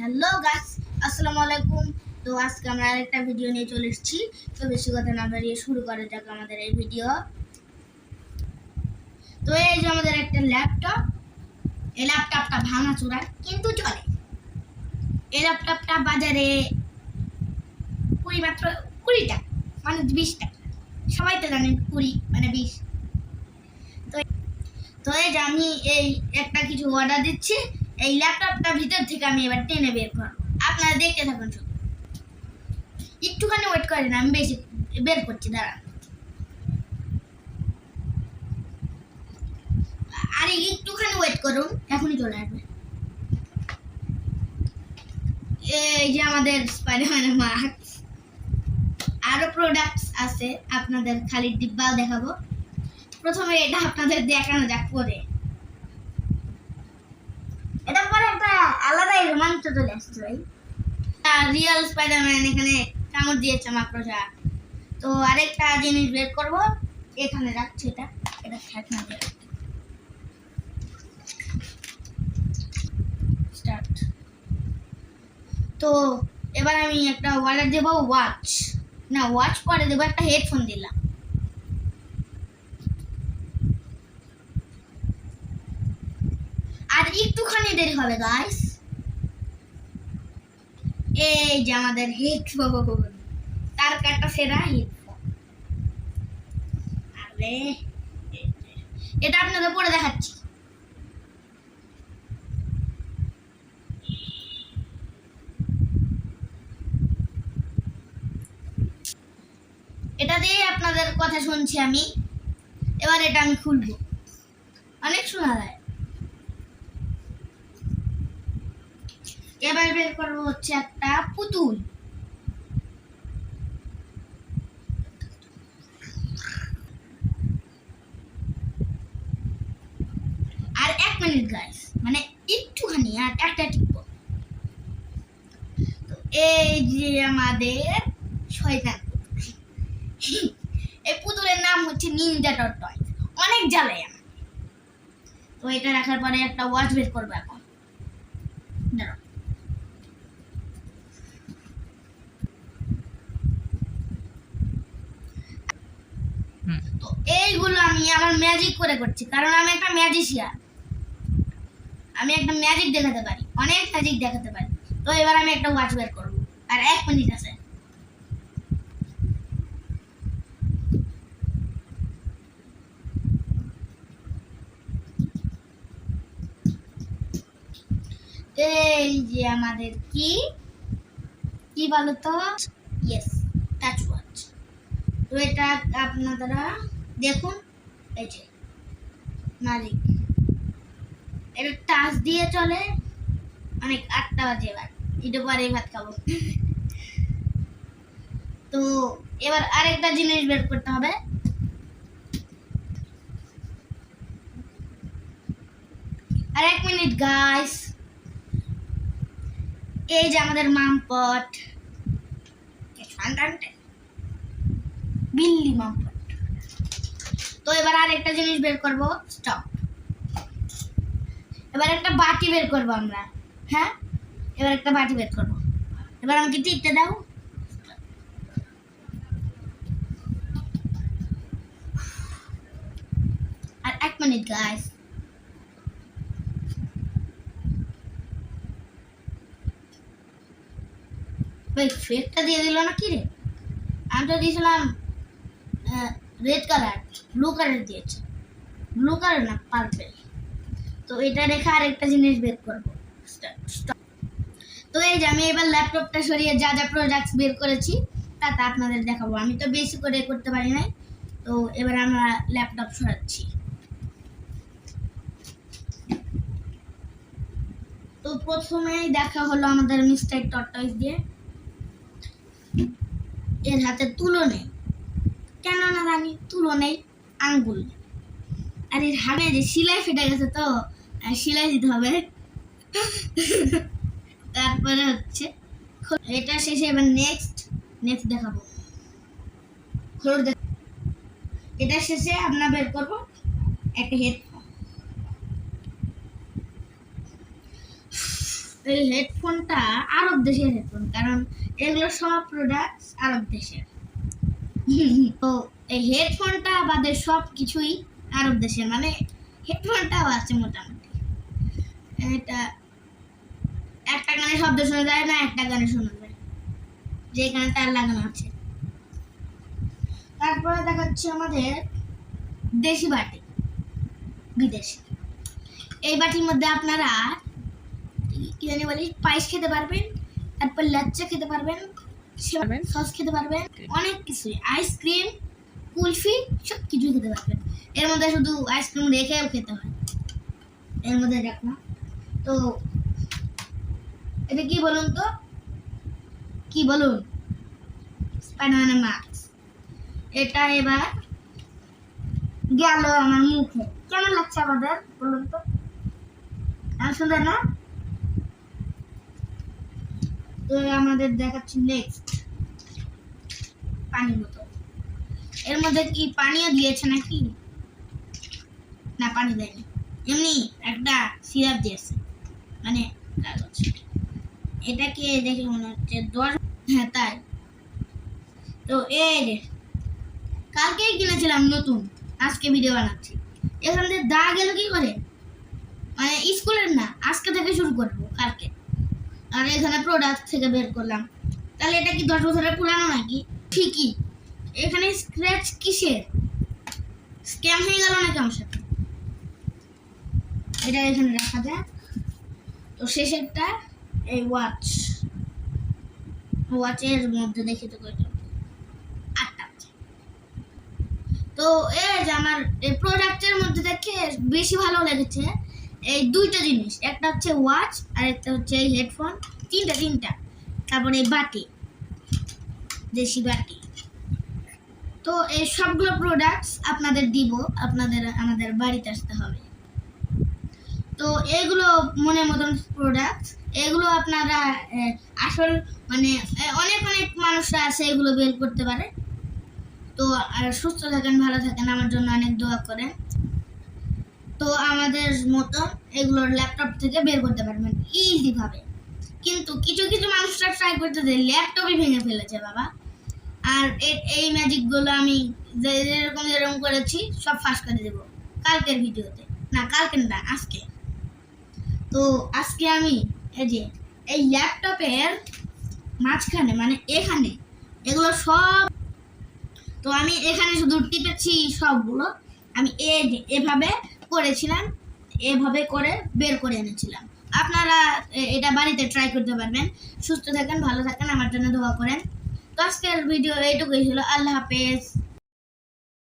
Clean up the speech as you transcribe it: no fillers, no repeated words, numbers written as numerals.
Hello guys, আসসালামু আলাইকুম। তো আজকে আমরা আরেকটা ভিডিও নিয়ে চলে এসেছি। তো বেশি কথা না বাড়িয়ে শুরু করা যাক আমাদের এই ভিডিও। তো এই যে আমাদের একটা ল্যাপটপ, এই ল্যাপটপটা ভাঙাচোরা কিন্তু চলে। এই ল্যাপটপটা বাজারে মাত্র 20 টাকা, মানে 20 টাকা। সবাই তো জানেন 20 মানে 20। তো এই যে আমি এই একটা কিছু অর্ডার দিচ্ছি। এই ল্যাপটপটা ভিতর থেকে আমি এবার টেনে বের করবো, আপনারা দেখতে থাকুন। শুধু একটুখানি ওয়েট করেন, আমি বেশি বের করছি, দাঁড়ান। আরে একটুখানি ওয়েট করুন, এখনই চলে আসবে। এই যে আমাদের স্পাইডারম্যানের মাস্ক, আরো প্রোডাক্টস আছে, আপনাদের খালি ডিব্বাও দেখাবো। প্রথমে এটা আপনাদের দেখানো যাক পরে। এটা পরে একটা আলাদাই রোমাঞ্চ চলে আসছে ভাই। রিয়েল স্পাইডারম্যান এখানে কামড় দিয়েছে মাকড়সা। তো আরেকটা জিনিস বের করব, এখানে রাখছি। এটা ঠেকনা দিয়ে স্টার্ট। তো এবার আমি একটা অর্ডার দেবো, ওয়াচ পরে দেবো, একটা হেডফোন দিলাম। আর একটুখানি দেরি হবে গাইস। এই যে আমাদের হেডফোন, তার কাটা সেরা হেডফোন। আরে এটা আপনাদের পরে দেখাচ্ছি। এটা দিয়ে আপনাদের কথা শুনছি আমি। এবার এটা আমি খুলবো, অনেক শোনা যায়। এবার বের করবো হচ্ছে একটা পুতুল। আর 1 মিনিট গাইস, মানে একটুখানি, আর একটা টিপবো। তো এই যে আমাদের শয়তান এই পুতুলের নাম হচ্ছে নিনজা টর্টয়েস। অনেক জ্বালায় আমার। তো এটা রাখার পরে একটা ওয়াচ বের করবো এখন। দাঁড়াও, তো এইগুলো আমি আমার ম্যাজিক করে করছি, কারণ আমি একটা ম্যাজিশিয়ান। আমি একটা ম্যাজিক দেখাতে পারি, অনেক ম্যাজিক দেখাতে পারি। তো এবার আমি একটা ওয়াচ বের করব, আর 1 মিনিট আছে। এই যে আমাদের কি বলতো, ইয়েস, টাচ ওয়াচ। তো এটা আপনারা দেখুন, এই যে ম্যাজিক, এটা টাচ দিয়ে চলে। অনেক 8টা বাজে, এবার একটু পরে ভাত খাবো। তো এবার আরেকটা জিনিস বের করতে হবে। আর 1 মিনিট গাইস। এই যে আমাদের মামপট, বিল্লি মামপট। তো এবার আরেকটা জিনিস বের করব, স্টপ। এবার একটা বাটি বের করব আমরা। হ্যাঁ, এবার একটা বাটি বের করব। এবার আমাকে টিপতে দাও। আর 1 মিনিট গাইস। ভাই ফেকটা দিয়ে দিল না কি রে? আমি তো দিয়েছিলাম রেড কালার, ব্লু কালার দিয়েছে। ব্লু কালার না, পার্পল। তো এটা রেখে আরেকটা জিনিস বের করবো। তো এই যে আমি এবার ল্যাপটপটা সরিয়ে যা যা প্রোডাক্টস বের করেছি তা আপনাদের দেখাবো। আমি তো বেশি করে করতে পারি নাই। তো এবার আমরা ল্যাপটপ সরাচ্ছি। তো প্রথমেই দেখা হলো আমাদের মিস্টার টর্টয়েস দিয়ে। এর হাতে তুলো নেই, কেন না জানি, তুলো নেই, আঙ্গুল। আর এর হাতে যে সেলাই ফেটে গেছে, তো সেলাই দিতে হবে। তারপরে হচ্ছে এটা শেষে এবার নেক্সট দেখাবো। এটা শেষে আমরা বের করবো একটা হেডফোন। এই হেডফোনটা আরব দেশের হেডফোন, কারণ এগুলো সব প্রোডাক্ট আরব দেশের। তো এই হেডফোনটা বাদে সব কিছুই আরব দেশের, মানে হেডফোনটাও আছে মোটামুটি। এটা একটা গানে শব্দ শোনা যায় না, একটা গানে শোনা যায়, যে গানে তার লাগানো আছে। তারপরে দেখাচ্ছে আমাদের দেশি বাটি, বিদেশি। এই বাটির মধ্যে আপনারা কি জানি বলি, পায়েস খেতে পারবেন, তারপর লাচ্চা খেতে পারবেন, সস খেতে পারবেন, অনেক কিছুই, আইসক্রিম, কুলফি, সব কিছুই খেতে পারবেন। এর মধ্যে শুধু আইসক্রিম রেখেও খেতে হয়, এর মধ্যে দেখো। তো এটা কি বলুন তো, কি বলুন, স্পাইডারম্যানের মাস্ক। এটা এবার গেল আমার মুখে, কেমন লাগছে আমাদের বলুন তো, সুন্দর না? তো আমাদের দেখাচ্ছি নেক্সট পানির বোতল। এর মধ্যে কি পানিও দিয়েছে নাকি? না, পানি দেয়নি, এমনি একটা সিরাপ দিয়েছে, মানে কাগজ। এটাকে দেখে মনে হচ্ছে 10, হ্যাঁ তাই। তো এই কালকেই কিনেছিলাম নতুন, আজকে ভিডিও বানাচ্ছি। এখান থেকে দাগ গেল কি করে, মানে স্কুলের না, আজকে থেকে শুরু করবো, কালকে। আর এখানে প্রোডাক্ট থেকে বের করলাম, তাহলে এটা কি 10 বছরের পুরানো নাকি? ঠিকই, এখানে স্ক্র্যাচ কিসের, স্ক্যাম হয়ে গেল নাকি আমার সাথে? এটা এখানে রাখা যায়। তো শেষেরটা এই ওয়াচের মধ্যে দেখি তো কয়টা, 8টা। তো এই যে আমার এই প্রোডাক্টের মধ্যে দেখে বেশি ভালো লেগেছে এই 2টা জিনিস, একটা হচ্ছে ওয়াচ আর একটা হচ্ছে এই হেডফোন, তিনটা। তারপরে এই বাটি, দেশি বাটি। তো এই সবগুলো প্রোডাক্টস আপনাদের দিব, আপনাদের আমাদের বাড়িতে আসতে হবে। তো এগুলো মনের মতন প্রোডাক্ট, এগুলো আপনারা আসল মানে অনেক মানুষরা আছে এগুলো বের করতে পারে। তো সুস্থ থাকেন, ভালো থাকেন, আমার জন্য অনেক দোয়া করেন। তো আমাদের মতো এগুলো ল্যাপটপ থেকে বের করতে পারবেন ইজি ভাবে। কিন্তু কিছু মানুষরা ট্রাই করতে দেয়, ল্যাপটপই ভেঙে ফেলেছে বাবা। আর এই ম্যাজিকগুলো আমি যেরকম করেছি সব ফাঁস করে দেবো কালকের ভিডিওতে, না কালকে না, আজকে। তো আজকে আমি এই ল্যাপটপের মাঝখানে, মানে এখানে এগুলো সব, তো আমি এখানে শুধু টিপেছি সবগুলো, আমি এভাবে করেছিলাম, এভাবে করে বের করে এনেছিলাম। আপনারা এটা বাড়িতে ট্রাই করতে পারবেন। সুস্থ থাকেন, ভালো থাকেন, আমার জন্য দোয়া করেন। তো আজকের ভিডিও এইটুকুই ছিল। আল্লাহ হাফেজ।